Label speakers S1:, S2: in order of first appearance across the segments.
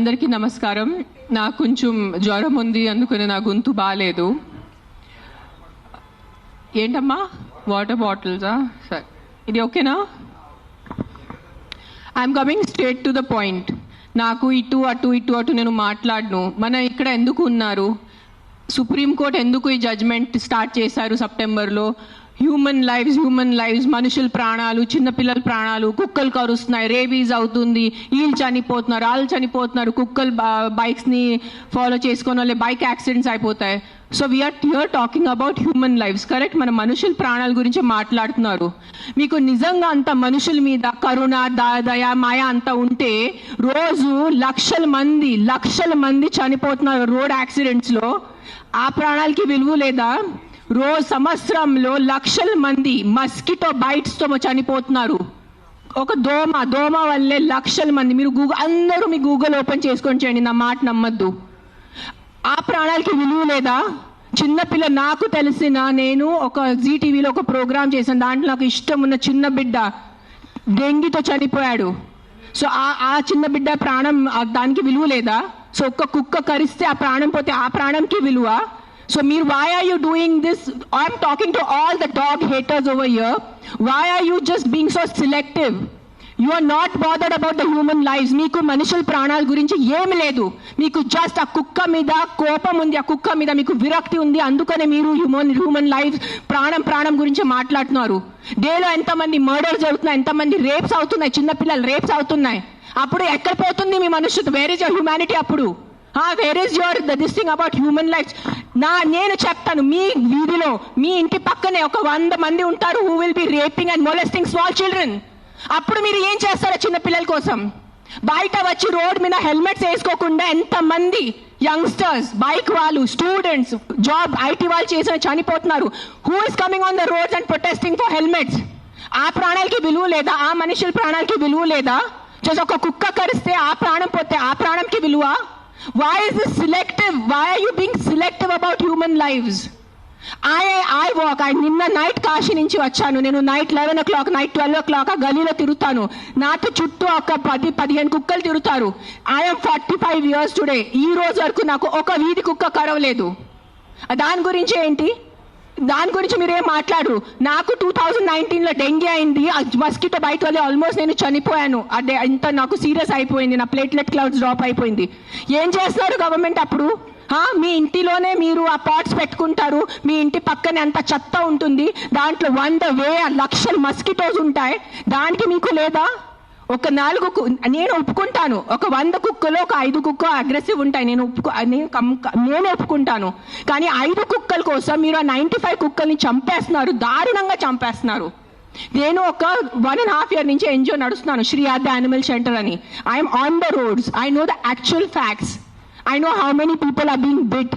S1: అందరికీ నమస్కారం. నాకు కొంచెం జ్వరం ఉంది, అందుకని నా గొంతు బాగాలేదు. ఏంటమ్మా వాటర్ బాటిల్సా? సరే, ఇది ఓకేనా? I'm coming straight to the point. నాకు ఇటు అటు ఇటు అటు నేను మాట్లాడను. మన ఇక్కడ ఎందుకు ఉన్నారు? సుప్రీంకోర్టు ఎందుకు ఈ జడ్జ్మెంట్ స్టార్ట్ చేశారు సెప్టెంబర్లో? హ్యూమన్ లైవ్స్, మనుషుల ప్రాణాలు, చిన్నపిల్లల ప్రాణాలు, కుక్కలు కరుస్తున్నాయి, రేబీస్ అవుతుంది, వీళ్ళు చనిపోతున్నారు, వాళ్ళు చనిపోతున్నారు, కుక్కలు బైక్స్ని ఫాలో చేసుకొని వాళ్ళే బైక్ యాక్సిడెంట్స్ అయిపోతాయి. So we're here talking about human lives, correct? మన మనుషుల ప్రాణాల గురించి మాట్లాడుతున్నారు. మీకు నిజంగా అంత మనుషుల మీద కరుణ, దయ, మాయ అంతా ఉంటే రోజు లక్షల మంది చనిపోతున్నారు రోడ్ యాక్సిడెంట్స్లో. ఆ ప్రాణాలకి విలువ లేదా? సంవత్సరంలో లక్షల మంది మస్కిటో బైట్స్తో చనిపోతున్నారు. ఒక దోమ వల్లే లక్షల మంది. మీరు అందరూ మీ గూగుల్ ఓపెన్ చేసుకొని చేయండి, నా మాట నమ్మద్దు. ఆ ప్రాణాలకి విలువ లేదా? చిన్నపిల్ల, నాకు నేను ఒక జీటీవీలో ఒక ప్రోగ్రామ్ చేశాను. దాంట్లో నాకు ఇష్టం ఉన్న చిన్న బిడ్డ డెంగీతో చనిపోయాడు. సో ఆ చిన్న బిడ్డ ప్రాణం, దానికి విలువ లేదా? సో ఒక్క కుక్క కరిస్తే ఆ ప్రాణం పోతే ఆ ప్రాణంకి విలువ? So why are you doing this? I'm talking to all the dog haters over here. Why are you just being so selective? You are not bothered about the human lives. Meeku manushul pranal gurinchi em ledu. Meeku just a kukka mida kopam undi, a kukka mida meeku virakti undi. Andukane meeru human lives pranam gurinchi maatladutunnaru. Daylo enta mandi murders jarugutunnayi, enta mandi rapes avutunnayi, chinna pillalu rapes avutunnayi. Appudu ekkada potundi మీ మనుషులు? Where is your humanity? అప్పుడు where is your this thing about human lifes? నేను చెప్తాను, మీ వీధిలో మీ ఇంటి పక్కనే ఒక 100 మంది ఉంటారు who will be raping and molesting small children. అప్పుడు మీరు ఏం చేస్తారో చిన్న పిల్లల కోసం? బయట వచ్చి రోడ్ మీద హెల్మెట్స్ వేసుకోకుండా ఎంతమంది యంగ్స్టర్స్, బైక్ వాళ్ళు, స్టూడెంట్స్, జాబ్ ఐటీ వాళ్ళు చేసిన చనిపోతున్నారు. Who is coming on the roads and protesting for helmets? ఆ ప్రాణాలకి విలువ లేదా? ఆ మనుషుల ప్రాణాలకి విలువ లేదా? జస్ట్ ఒక కుక్క కరిస్తే ఆ ప్రాణం పోతే ఆ ప్రాణంకి విలువ? Why is this selective? Why are you being selective about human lives? I walk. నిన్న నైట్ కాశీ నుంచి వచ్చాను. నేను నైట్ 11 o'clock, నైట్ 12 o'clock ఆ గలీలో తిరుగుతాను. నాతో చుట్టూ ఒక 10-15 కుక్కలు తిరుగుతారు. I'm 45 years today. ఈ రోజు వరకు నాకు ఒక వీధి కుక్క కరవలేదు. దాని గురించి ఏంటి? దాని గురించి మీరేం మాట్లాడరు. నాకు 2019లో డెంగీ అయింది. మస్కిటో బైట్ వల్ల ఆల్మోస్ట్ నేను చనిపోయాను. అదే ఇంత నాకు సీరియస్ అయిపోయింది. నా ప్లేట్లెట్ కౌంట్స్ డ్రాప్ అయిపోయింది. ఏం చేస్తున్నారు గవర్నమెంట్ అప్పుడు? మీ ఇంటిలోనే మీరు ఆ పాట్స్ పెట్టుకుంటారు. మీ ఇంటి పక్కనే అంత చెత్త ఉంటుంది. దాంట్లో 100,000 లక్షల మస్కిటోస్ ఉంటాయి. దానికి మీకు లేదా? ఒక 4 నేను ఒప్పుకుంటాను. ఒక 100 కుక్కలో ఒక 5 కుక్క అగ్రెసివ్ ఉంటాయి. నేను ఒప్పుకుంటాను. కానీ 5 కుక్కల కోసం మీరు ఆ 95 కుక్కల్ని చంపేస్తున్నారు, దారుణంగా చంపేస్తున్నారు. నేను ఒక 1.5 year నుంచి ఎన్జిఓ నడుస్తున్నాను, శ్రీ ఆద్య యానిమల్ సెంటర్ అని. I'm on the roads. I know the actual facts. I know how many people are being bit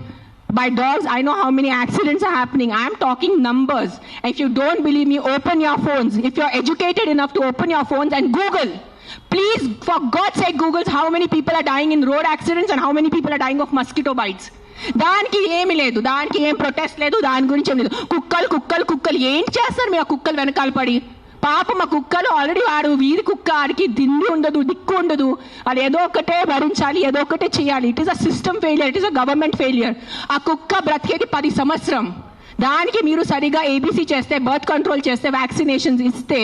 S1: by dogs. I know how many accidents are happening. I am talking numbers. If you don't believe me, open your phones. If you're educated enough to open your phones and Google. Please, for God's sake, Google how many people are dying in road accidents and how many people are dying of mosquito bites. దానికి ఏమి లేదు, దానికి ఏం protest లేదు, దాని గురించి ఏం లేదు. కుక్కలు ఏంటి చేస్తారు మీ ఆ కుక్కలు వెనకాల పడి? పాప మా కుక్కలు ఆల్రెడీ వాడు వీధి కుక్క, ఆడికి దిండి ఉండదు, దిక్కు ఉండదు. అది ఏదో ఒకటే భరించాలి, ఏదో ఒకటే చేయాలి. It is a system failure, it is a government failure. ఆ కుక్క బ్రతికేది 10 సంవత్సరం. దానికి మీరు సరిగా ఏబీసీ చేస్తే, బర్త్ కంట్రోల్ చేస్తే, వ్యాక్సినేషన్స్ ఇస్తే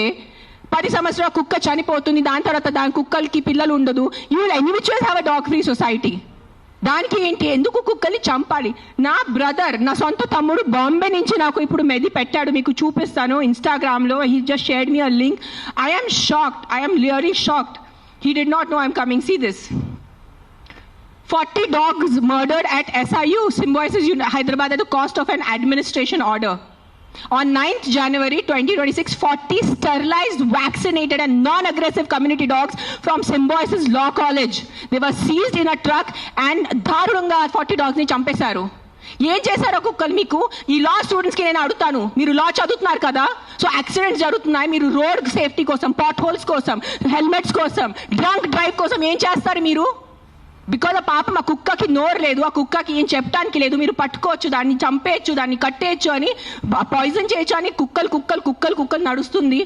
S1: 10 సంవత్సరాల కుక్క చనిపోతుంది. దాని తర్వాత దాని కుక్కలకి పిల్లలు ఉండదు. You will anyways have a dog free society. దానికి ఏంటి? ఎందుకు కుక్కల్ని చంపాలి? నా బ్రదర్, నా సొంత తమ్ముడు బాంబే నుంచి నాకు ఇప్పుడు మెది పెట్టాడు, మీకు చూపిస్తాను ఇన్స్టాగ్రామ్లో. He just shared me a link. I am shocked. I am really shocked. He did not know I'm coming. See this. 40 dogs murdered at SIU, Symbiosis Hyderabad at the cost of an administration order. On 9th January 2026, 40 sterilized, vaccinated and non-aggressive community dogs from Symbiosis Law College. They were seized in a truck and దారుణంగా 40 dogs ని చంపేశారు. ఏం చేశారో కుక్కలు మీకు? ఈ లా స్టూడెంట్స్కి నేను అడుగుతాను, మీరు లా చదువుతున్నారు కదా, సో యాక్సిడెంట్స్ జరుగుతున్నాయి, మీరు రోడ్ సేఫ్టీ కోసం, పాట్ హోల్స్ కోసం, హెల్మెట్స్ కోసం, డ్రంక్ డ్రైవ్ కోసం ఏం చేస్తారు మీరు? బికాజ్ ఆ పాపం ఆ కుక్కకి నోరు లేదు, ఆ కుక్కకి ఏం చెప్పడానికి లేదు. మీరు పట్టుకోవచ్చు, దాన్ని చంపేయచ్చు, దాన్ని కట్టేయచ్చు, అని పాయిజన్ చేయొచ్చు అని కుక్కలు నడుస్తుంది.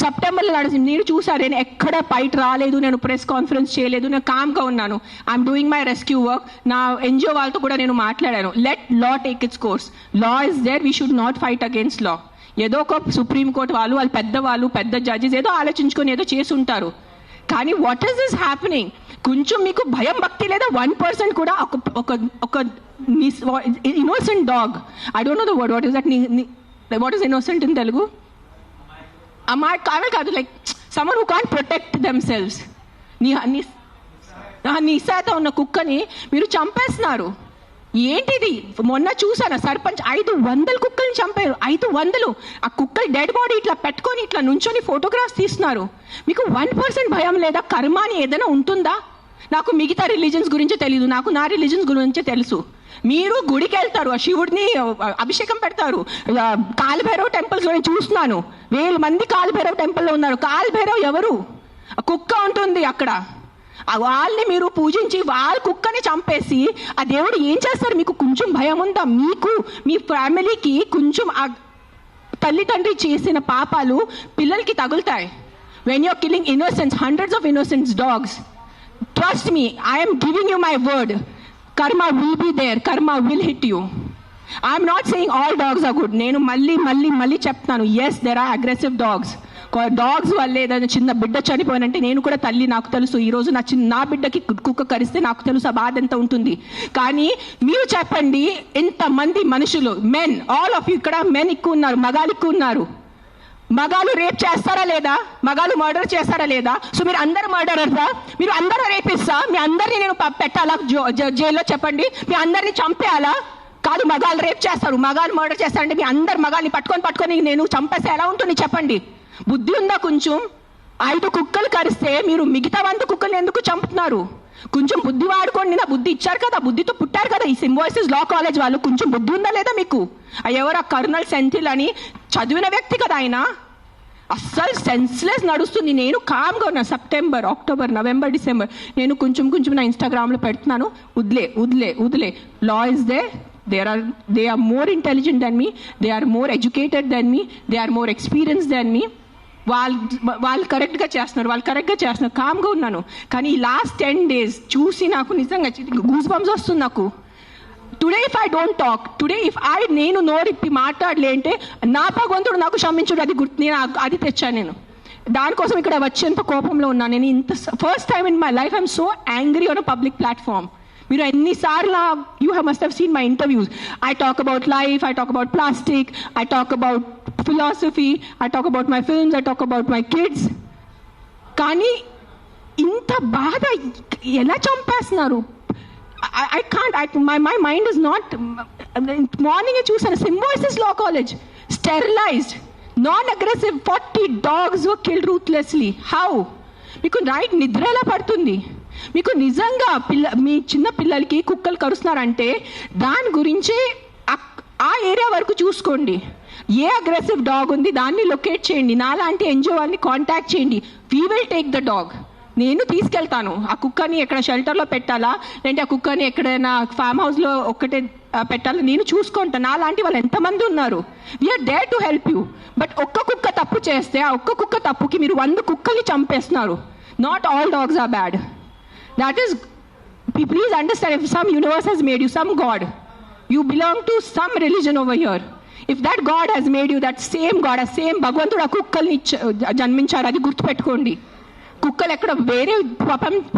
S1: సెప్టెంబర్లో నడిచింది. నేను చూసాను, నేను ఎక్కడ బయట రాలేదు, నేను ప్రెస్ కాన్ఫరెన్స్ చేయలేదు, నేను కామ్గా ఉన్నాను. I'm doing my rescue work. నా ఎన్జిఓ వాళ్ళతో కూడా నేను మాట్లాడాను. Let law take its course. Law is there, we should not fight against law. ఏదో ఒక సుప్రీంకోర్టు వాళ్ళు పెద్దవాళ్ళు, పెద్ద జడ్జెస్ ఏదో ఆలోచించుకొని ఏదో చేసి ఉంటారు. కానీ వాట్ ఈస్ దిస్ హ్యాపెనింగ్? కొంచెం మీకు భయం భక్తి లేదా? 1% కూడా ఒక innocent dog, I don't know the word, what is that, what is innocent in Telugu? కాదు, like someone who can't protect themselves. నిశాత ఉన్న కుక్కని మీరు చంపేస్తున్నారు. ఏంటిది? మొన్న చూసాను, సర్పంచ్ 500 కుక్కల్ని చంపారు. 500. ఆ కుక్కలు డెడ్ బాడీ ఇట్లా పెట్టుకొని ఇట్లా నుంచొని ఫోటోగ్రాఫ్స్ తీస్తున్నారు. మీకు 1% భయం లేదా? కర్మ అని ఏదైనా ఉంటుందా? నాకు మిగతా రిలీజన్స్ గురించి తెలీదు, నాకు నా రిలీజన్స్ గురించి తెలుసు. మీరు గుడికి వెళ్తారు, ఆ శివుడిని అభిషేకం పెడతారు. కాలభైరవ్ టెంపుల్స్ నేను చూస్తున్నాను, 1000 మంది కాలభైరవ్ టెంపుల్లో ఉన్నారు. కాలభైరవ్ ఎవరు? కుక్క ఉంటుంది అక్కడ. వాళ్ళని మీరు పూజించి వాళ్ళ కుక్కని చంపేసి ఆ దేవుడు ఏం చేస్తారు? మీకు కొంచెం భయం ఉందా? మీకు మీ ఫ్యామిలీకి కొంచెం ఆ తల్లిదండ్రి చేసిన పాపాలు పిల్లలకి తగులుతాయి. When you're killing innocence, hundreds of innocence dogs, trust me, I am giving you my word, karma will be there, karma will hit you. I am not saying all dogs are good. నేను మళ్ళీ చెప్తాను, yes there are aggressive dogs. Dogs వల్ల ఏదైనా చిన్న బిడ్డ చనిపోయినంటే నేను కూడా తల్లి, నాకు తెలుసు. ఈరోజు నా బిడ్డకి కుక్క కరిస్తే నాకు తెలుసు ఆ బాధ ఎంత ఉంటుంది. కానీ మీరు చెప్పండి, ఇంతమంది మనుషులు, మెన్, ఆల్ ఆఫ్ యూ, ఇక్కడ మెన్ ఎక్కువ ఉన్నారు, మగాలు ఎక్కువ ఉన్నారు. మగాలు రేప్ చేస్తారా లేదా? మగాలు మర్డర్ చేస్తారా లేదా? సో మీరు అందరు మర్డరర్సా? మీరు అందరూ రేపిస్తా? మీ అందరినీ నేను పెట్టాలా జైల్లో? చెప్పండి, మీ అందరినీ చంపేయాలా? కాదు, మగాలు రేప్ చేస్తారు, మగాలు మర్డర్ చేస్తారంటే మీ అందరు మగాల్ని పట్టుకొని నేను చంపేస్తే ఎలా ఉంటుంది చెప్పండి? బుద్ధి ఉందా కొంచెం? 5 కుక్కలు కరిస్తే మీరు మిగతా 100 కుక్కల్ని ఎందుకు చంపుతున్నారు? కొంచెం బుద్ధి వాడుకోండి. నా బుద్ధి ఇచ్చారు కదా, బుద్ధితో పుట్టారు కదా. ఈ సింబాయిసిస్ లా కాలేజ్ వాళ్ళు కొంచెం బుద్ధి ఉందా లేదా మీకు? ఎవరు? ఆ కర్నల్ సెంథిల్ అని చదివిన వ్యక్తి కదా ఆయన. అస్సలు సెన్స్లెస్ నడుస్తుంది. నేను కామ్గా ఉన్నా. సెప్టెంబర్, అక్టోబర్, నవంబర్, డిసెంబర్ నేను కొంచెం నా ఇన్స్టాగ్రామ్లో పెడుతున్నాను. వదిలే. Law is they. They are more intelligent than me. They are more educated than me. They are more experienced than me. వాళ్ళు కరెక్ట్గా చేస్తున్నారు, కామ్గా ఉన్నాను. కానీ ఈ లాస్ట్ 10 days చూసి నాకు నిజంగా గూస్ బంప్స్ వస్తుంది నాకు. Today if I don't talk, today if నేను నోరిప్పి మాట్లాడలే అంటే నా భగవంతుడు నాకు క్షమించుడు, అది నేను అది తెచ్చాను. నేను దానికోసం ఇక్కడ వచ్చేంత కోపంలో ఉన్నాను. నేను ఇంత first time in my life I'm so angry on a public platform. మీరు ఎన్నిసార్లు you must have seen my interviews. I talk about life, I talk about plastic, I talk about philosophy, I talk about my films, I talk about my kids. కానీ ఇంత బాధ ఎలా చంపేస్తున్నారు? I can't, my mind is not, మార్నింగే చూసాను, సింబాయిసిస్ law college, sterilised, non-aggressive 40 dogs were killed ruthlessly. How? మీకు right నిద్ర ఎలా పడుతుంది? మీకు నిజంగా మీ చిన్న పిల్లలకి కుక్కలు కరుస్తున్నారంటే దాని గురించి ఆ ఏరియా వరకు చూసుకోండి. ఏ అగ్రెసివ్ డాగ్ ఉంది దాన్ని లొకేట్ చేయండి. నాలాంటి ఎన్జిఓ వాళ్ళని కాంటాక్ట్ చేయండి. We will take the dog. నేను తీసుకెళ్తాను. ఆ కుక్కని ఎక్కడ షెల్టర్లో పెట్టాలా, లేదంటే ఆ కుక్కని ఎక్కడైనా ఫామ్ హౌస్లో ఒక్కటే పెట్టాలా, నేను చూసుకుంటాను. నాలాంటి వాళ్ళు ఎంతమంది ఉన్నారు. We're there to help you. But ఒక్క కుక్క తప్పు చేస్తే ఆ ఒక్క కుక్క తప్పుకి మీరు 100 కుక్కల్ని చంపేస్తున్నారు. Not all dogs are bad. That is, please understand, if some universe has made you, some God, you belong to some religion over here. If that God has made you, that same God, a same భగవంతుడు ఆ కుక్కల్ని జన్మించారు, అది గుర్తుపెట్టుకోండి. కుక్కలు ఎక్కడ వేరే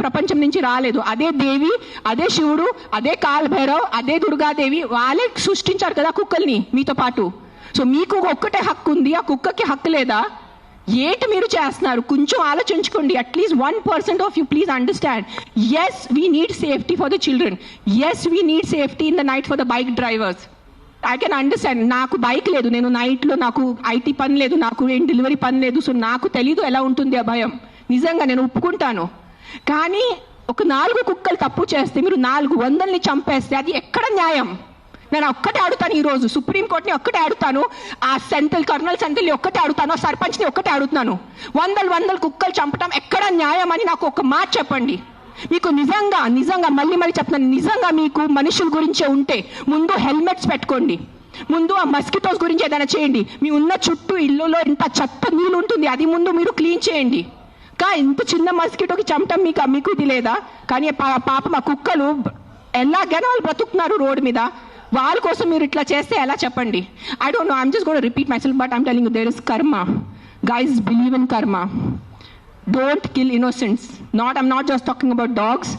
S1: ప్రపంచం నుంచి రాలేదు. అదే దేవి, అదే శివుడు, అదే కాలభైరవ్, అదే దుర్గాదేవి, వాళ్ళే సృష్టించారు కదా కుక్కల్ని మీతో పాటు. సో మీకు ఒక్కటే హక్కు ఉంది, ఆ కుక్కకి హక్కు లేదా? ఏంటి మీరు చేస్తున్నారు? కొంచెం ఆలోచించుకోండి. At least 1% of you please understand. Yes we need safety for the children. Yes we need safety in the night for the bike drivers. I can understand. నాకు బైక్ లేదు, నేను నైట్లో నాకు ఐటీ పని లేదు, నాకు ఏం డెలివరీ పని లేదు. సో నాకు తెలీదు ఎలా ఉంటుంది ఆ భయం. నిజంగా నేను ఒప్పుకుంటాను. కానీ ఒక 4 కుక్కలు తప్పు చేస్తే మీరు 400ని చంపేస్తే అది ఎక్కడ న్యాయం? నేను ఒక్కటే అడుగుతాను. ఈరోజు సుప్రీంకోర్టుని ఒక్కటే అడుగుతాను, ఆ కర్నల్ సెంథిల్ని ఒక్కటే అడుగుతాను, ఆ సర్పంచ్ని ఒక్కటే అడుగుతాను. 100 కుక్కలు చంపటం ఎక్కడ న్యాయం అని నాకు ఒక మాట చెప్పండి. మీకు నిజంగా మళ్ళీ చెప్తున్నాను, నిజంగా మీకు మనుషుల గురించే ఉంటే ముందు హెల్మెట్స్ పెట్టుకోండి. ముందు ఆ మస్కిటోస్ గురించి ఏదైనా చేయండి. మీ ఉన్న చుట్టూ ఇల్లులో ఇంత చెత్త నీళ్ళు ఉంటుంది, అది ముందు మీరు క్లీన్ చేయండి. ఇంత చిన్న మస్కిటోకి చంపటం మీకు ఇది లేదా? కానీ పాపం ఆ కుక్కలు ఎలాగైనా వాళ్ళు బ్రతుకుతున్నారు రోడ్డు మీద. వాళ్ళ కోసం మీరు ఇట్లా చేస్తే ఎలా చెప్పండి? I don't know, I'm just going to repeat myself, but I'm telling you there is karma. Guys, believe in karma. Don't kill innocents. I'm not just talking about dogs,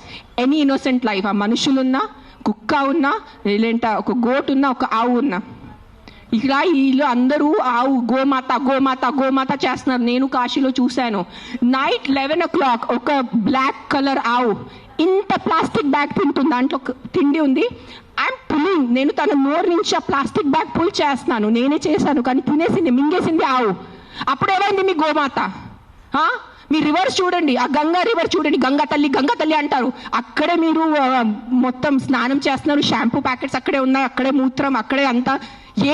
S1: any innocent life. ఆ మనుషులున్నా, కుక్క ఉన్నా, లేదంటే ఒక goat ఉన్నా, ఒక ఆవు ఉన్నా. ఇక్కడ వీళ్ళు అందరూ ఆవు గోమాత గోమాత గోమాత చేస్తున్నారు. నేను కాశీలో చూశాను. నైట్ 11 o'clock ఒక బ్లాక్ కలర్ ఆవు ఇంత ప్లాస్టిక్ బ్యాగ్ తింటుంది, దాంట్లో తిండి ఉంది. ఐఎమ్ పుల్లింగ్, నేను తన నోరు నుంచి ఆ ప్లాస్టిక్ బ్యాగ్ పుల్ చేస్తున్నాను. నేనే చేశాను, కానీ తినేసింది, మింగేసింది ఆవు. అప్పుడు ఏమైంది మీ గోమాత? మీ రివర్స్ చూడండి, ఆ గంగా రివర్ చూడండి, గంగా తల్లి అంటారు. అక్కడే మీరు మొత్తం స్నానం చేస్తున్నారు, షాంపూ ప్యాకెట్స్ అక్కడే ఉన్నాయి, అక్కడే మూత్రం, అక్కడే అంతా.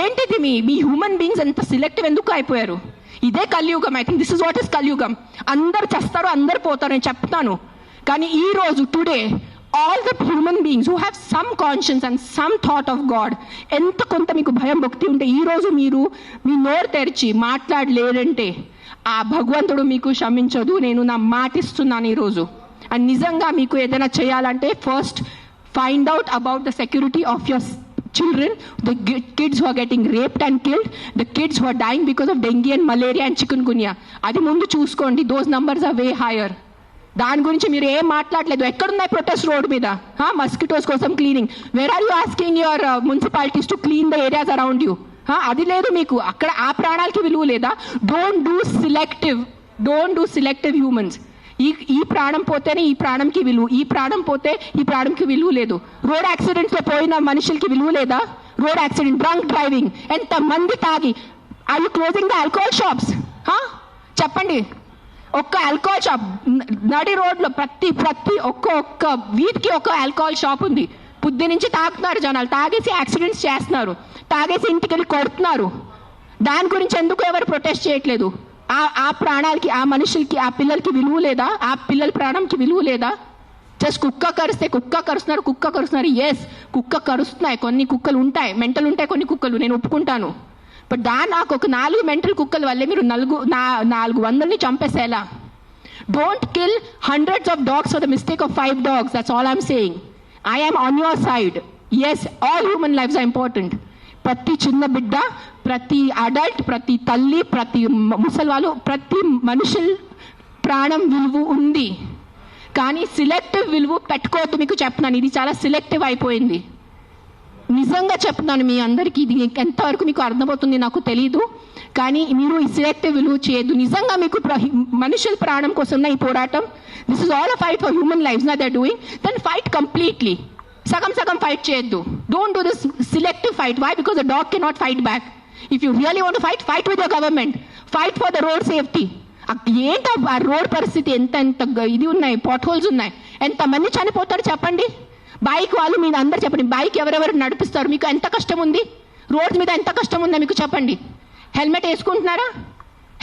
S1: ఏంటిది మీ హ్యూమన్ బీయింగ్స్ ఎంత సిలెక్టివ్ ఎందుకు అయిపోయారు? ఇదే కలియుగం. I think this is what is కలియుగం. అందరు చేస్తారు, అందరు పోతారు, నేను చెప్తాను. కానీ ఈ రోజు today all the human beings who have some conscience and some thought of God, ఎంత కొంత మీకు భయం భక్తి ఉంటే ఈ రోజు మీరు మీ నోరు తెరిచి మాట్లాడలేదంటే ఆ భగవంతుడు మీకు క్షమించదు. నేను నా మాటిస్తున్నాను ఈరోజు. అండ్ నిజంగా మీకు ఏదైనా చేయాలంటే first find out about the security of your children, the kids who are getting raped and killed, the kids who are dying because of dengue and malaria and chikungunya. అది ముందు చూసుకోండి. those numbers are way higher. దాని గురించి మీరు ఏం మాట్లాడలేదు. ఎక్కడున్నాయి protest road మీద? మస్కిటోస్ కోసం cleaning. Where are you asking your municipalities to clean the areas around you? అది లేదు మీకు. అక్కడ ఆ ప్రాణాలకి విలువ లేదా? Don't do selective humans. ఈ ప్రాణం పోతేనే ఈ ప్రాణంకి విలువ, ఈ ప్రాణం పోతే ఈ ప్రాణంకి విలువ లేదు. రోడ్ యాక్సిడెంట్స్లో పోయిన మనుషులకి విలువ లేదా? రోడ్ యాక్సిడెంట్, డ్రంక్ డ్రైవింగ్, ఎంత మంది తాగి. Are you closing the alcohol shops? చెప్పండి. ఒక్క ఆల్కహాల్ షాప్ నడి రోడ్లో ప్రతి ఒక్క వీధికి ఒక ఆల్కహాల్ షాప్ ఉంది. పొద్దు నుంచి తాగుతున్నారు జనాలు, తాగేసి యాక్సిడెంట్స్ చేస్తున్నారు, తాగేసి ఇంటికి వెళ్ళి కొడుతున్నారు. దాని గురించి ఎందుకు ఎవరు ప్రొటెస్ట్ చేయట్లేదు? ఆ ప్రాణాలకి, ఆ మనుషులకి, ఆ పిల్లలకి విలువ లేదా? ఆ పిల్లల ప్రాణంకి విలువ లేదా? జస్ట్ కుక్క కరుస్తున్నారు. ఎస్, కుక్క కరుస్తున్నాయి. కొన్ని కుక్కలు ఉంటాయి, మెంటల్ ఉంటాయి కొన్ని కుక్కలు, నేను ఒప్పుకుంటాను. బట్ నాకు ఒక 4 మెంటల్ కుక్కల వల్లే మీరు 400ని చంపేసేలా? Don't kill hundreds of dogs for the mistake of 5 dogs. That's all I'm saying. I am on your side. Yes, all human lives are important. ప్రతి చిన్న బిడ్డ, ప్రతి అడల్ట్, ప్రతి తల్లి, ప్రతి ముసలివాళ్ళు, ప్రతి మనుషుల ప్రాణం విలువ ఉంది. కానీ సిలెక్టివ్ విలువ పెట్టుకోవద్దు. మీకు చెప్తున్నాను, ఇది చాలా సిలెక్టివ్ అయిపోయింది. నిజంగా చెప్తున్నాను మీ అందరికీ. ఇది ఎంతవరకు మీకు అర్థమవుతుంది నాకు తెలీదు, కానీ మీరు ఈ సిలెక్టివ్ విలువ చేయొద్దు. నిజంగా మీకు మనుషుల ప్రాణం కోసం ఈ పోరాటం, this is all a fight for human lifes నా they are doing. Then fight completely. సగం ఫైట్ చేయొద్దు. Don't do this selective fight. Why? Because the dog cannot fight back. If you really want fight with your government, fight for the road safety. ఏంటి ఆ road పరిస్థితి? ఎంత ఇది ఉన్నాయి, pot holes ఉన్నాయి, ఎంతమంది చనిపోతారు చెప్పండి. బైక్ వాళ్ళు మీరు అందరు చెప్పండి, బైక్ ఎవరెవరు నడిపిస్తారు? మీకు ఎంత కష్టం ఉంది? రోడ్ మీద ఎంత కష్టం ఉందో మీకు చెప్పండి. హెల్మెట్ వేసుకుంటున్నారా?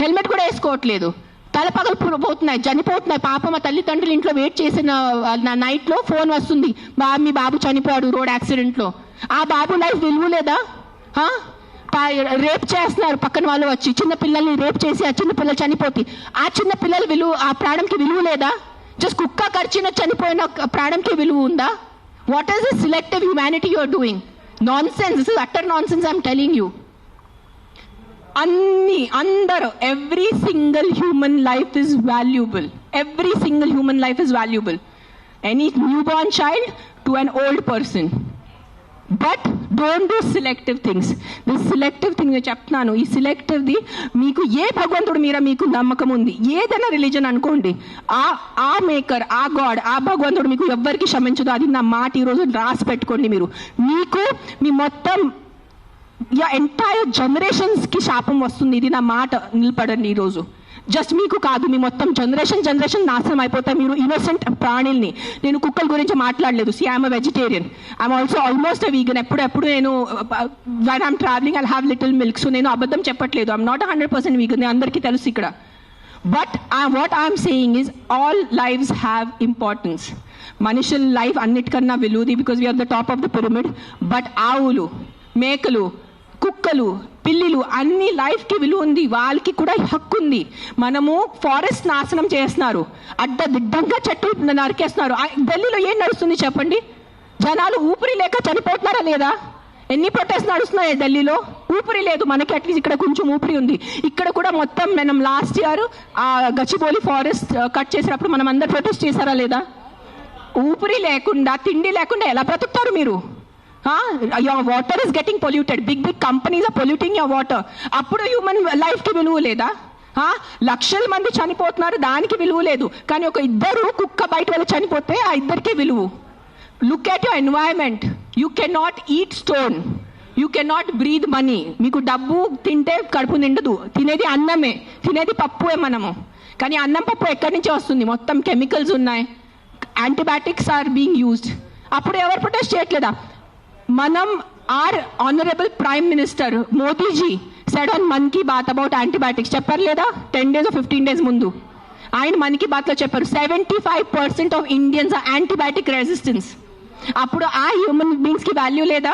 S1: హెల్మెట్ కూడా వేసుకోవట్లేదు. తలపగలు పోతున్నాయి, చనిపోతున్నాయి. పాప మా తల్లిదండ్రులు ఇంట్లో వెయిట్ చేసిన నైట్లో ఫోన్ వస్తుంది, మీ బాబు చనిపోయాడు రోడ్ యాక్సిడెంట్లో. ఆ బాబు లైఫ్ విలువ లేదా? రేప్ చేస్తున్నారు పక్కన వాళ్ళు వచ్చి, చిన్న పిల్లల్ని రేప్ చేసి ఆ చిన్న పిల్లలు చనిపోతే ఆ చిన్న పిల్లల విలువ, ఆ ప్రాణంకి విలువ లేదా? జస్ట్ కుక్క కరిచిన చనిపోయిన ప్రాణంకి విలువ ఉందా? What is this selective humanity you are doing? Nonsense. This is utter nonsense. I'm telling you. అందరూ, every single human life is valuable. Every single human life is valuable. Any new born child to an old person. But don't do selective things. This selective thing నేను చెప్తున్నాను. ఈ సెలెక్టివ్ది మీకు ఏ భగవంతుడు మీద మీకు నమ్మకం ఉంది, ఏదైనా రిలీజన్ అనుకోండి, ఆ మేకర్, ఆ గాడ్, ఆ భగవంతుడు మీకు ఎవ్వరికి క్షమించదు. అది నా మాట. ఈరోజు రాసి పెట్టుకోండి. మీకు మీ మొత్తం ఎంటైర్ జనరేషన్స్కి శాపం వస్తుంది. ఇది నా మాట. నిలబడండి ఈరోజు. జస్ట్ మీకు కాదు, మీ మొత్తం జనరేషన్ నాశనం అయిపోతాయి. మీరు ఇన్నోసెంట్ ప్రాణుల్ని. నేను కుక్కల గురించి మాట్లాడలేదు. See I'm a vegetarian. I'm also almost a vegan. ఎప్పుడు నేను when I'm travelling I have little milk. So నేను అబద్ధం చెప్పట్లేదు. I'm not 100% vegan. అందరికీ తెలుసు ఇక్కడ. But what I'm saying is all lives have importance. మనుషుల లైఫ్ అన్నిటికన్నా విలువది, because we are the top of the pyramid. But ఆవులు, మేకలు, కుక్కలు, పిల్లిలు అన్ని లైఫ్కి విలువ ఉంది, వాళ్ళకి కూడా హక్కు ఉంది. మనము ఫారెస్ట్ నాశనం చేస్తున్నారు, అడ్డదిడ్డంగా చెట్లు నరికేస్తున్నారు. ఢిల్లీలో ఏం నడుస్తుంది చెప్పండి? జనాలు ఊపిరి లేక చనిపోతున్నారా లేదా? ఎన్ని ప్రొటెస్ట్ నడుస్తున్నాయి ఢిల్లీలో? ఊపిరి లేదు. మనకి అట్లీస్ట్ ఇక్కడ కొంచెం ఊపిరి ఉంది. ఇక్కడ కూడా మొత్తం మనం లాస్ట్ ఇయర్ ఆ గచ్చిబౌలి ఫారెస్ట్ కట్ చేసినప్పుడు మనం అందరు ప్రొటెస్ట్ చేశారా లేదా? ఊపిరి లేకుండా, తిండి లేకుండా ఎలా బ్రతుకుతారు మీరు? Your water is getting polluted, big companies are polluting your water. అప్పుడు హ్యూమన్ లైఫ్కి విలువ లేదా? లక్షల మంది చనిపోతున్నారు, దానికి విలువ లేదు. కానీ ఒక ఇద్దరు కుక్క బయట వెళ్ళి చనిపోతే ఆ ఇద్దరికి విలువ. Look at your environment. You can not eat stone, you can not breathe money. మీకు డబ్బు తింటే కడుపు నిండదు, తినేది అన్నమే, తినేది పప్పుే మనము. కానీ అన్నం పప్పు ఎక్కడి నుంచి వస్తుంది? మొత్తం కెమికల్స్ ఉన్నాయి, యాంటీబయాటిక్స్ ఆర్ బీయింగ్ యూజ్డ్. అప్పుడు ఎవరు ప్రొటెస్ట్ చేయట్లేదా? మనం, are honourable prime minister Modiji said on Mann Ki Baat about antibiotics, చెప్పారు లేదా? 10 days or 15 days ముందు ఆయన మన్ కీ బాత్లో చెప్పారు 75% of Indians are antibiotic resistance. అప్పుడు ఆ హ్యూమన్ బీయింగ్స్కి వాల్యూ లేదా?